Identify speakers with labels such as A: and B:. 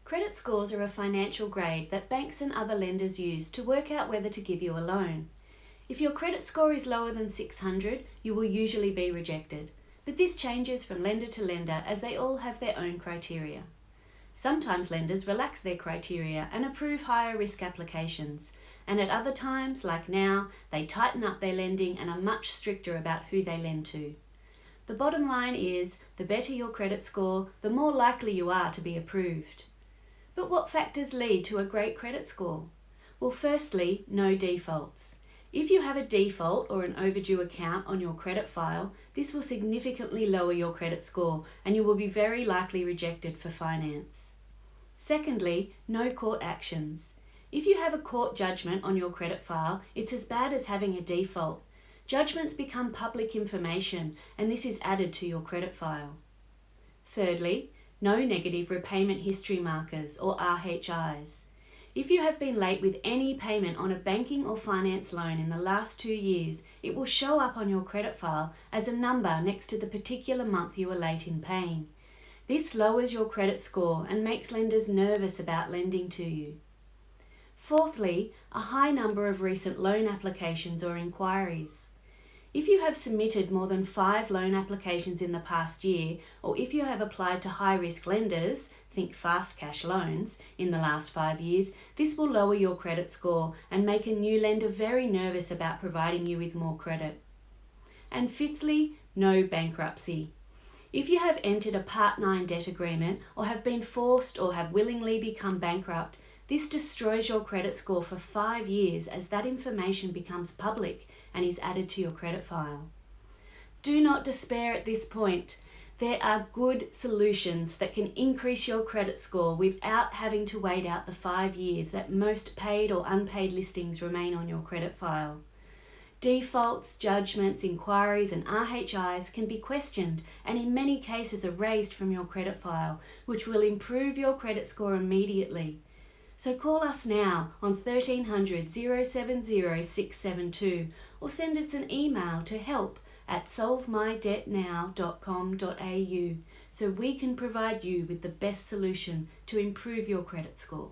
A: Credit scores are a financial grade that banks and other lenders use to work out whether to give you a loan. If your credit score is lower than 600, you will usually be rejected, but this changes from lender to lender as they all have their own criteria. Sometimes lenders relax their criteria and approve higher risk applications, and at other times, like now, they tighten up their lending and are much stricter about who they lend to. The bottom line is, the better your credit score, the more likely you are to be approved. But what factors lead to a great credit score? Well, firstly, no defaults. If you have a default or an overdue account on your credit file, this will significantly lower your credit score and you will be very likely rejected for finance. Secondly, no court actions. If you have a court judgment on your credit file, it's as bad as having a default. Judgments become public information and this is added to your credit file. Thirdly, no negative repayment history markers or RHIs. If you have been late with any payment on a banking or finance loan in the last 2 years, it will show up on your credit file as a number next to the particular month you were late in paying. This lowers your credit score and makes lenders nervous about lending to you. Fourthly, a high number of recent loan applications or inquiries. If you have submitted more than 5 loan applications in the past year, or if you have applied to high-risk lenders, think fast cash loans, in the last 5 years, this will lower your credit score and make a new lender very nervous about providing you with more credit. And fifthly, no bankruptcy. If you have entered a Part 9 debt agreement or have been forced or have willingly become bankrupt, this destroys your credit score for 5 years as that information becomes public and is added to your credit file. Do not despair at this point. There are good solutions that can increase your credit score without having to wait out the 5 years that most paid or unpaid listings remain on your credit file. Defaults, judgments, inquiries and RHIs can be questioned and in many cases erased from your credit file, which will improve your credit score immediately. So call us now on 1300 070 672 or send us an email to help@solvemydebtnow.com.au so we can provide you with the best solution to improve your credit score.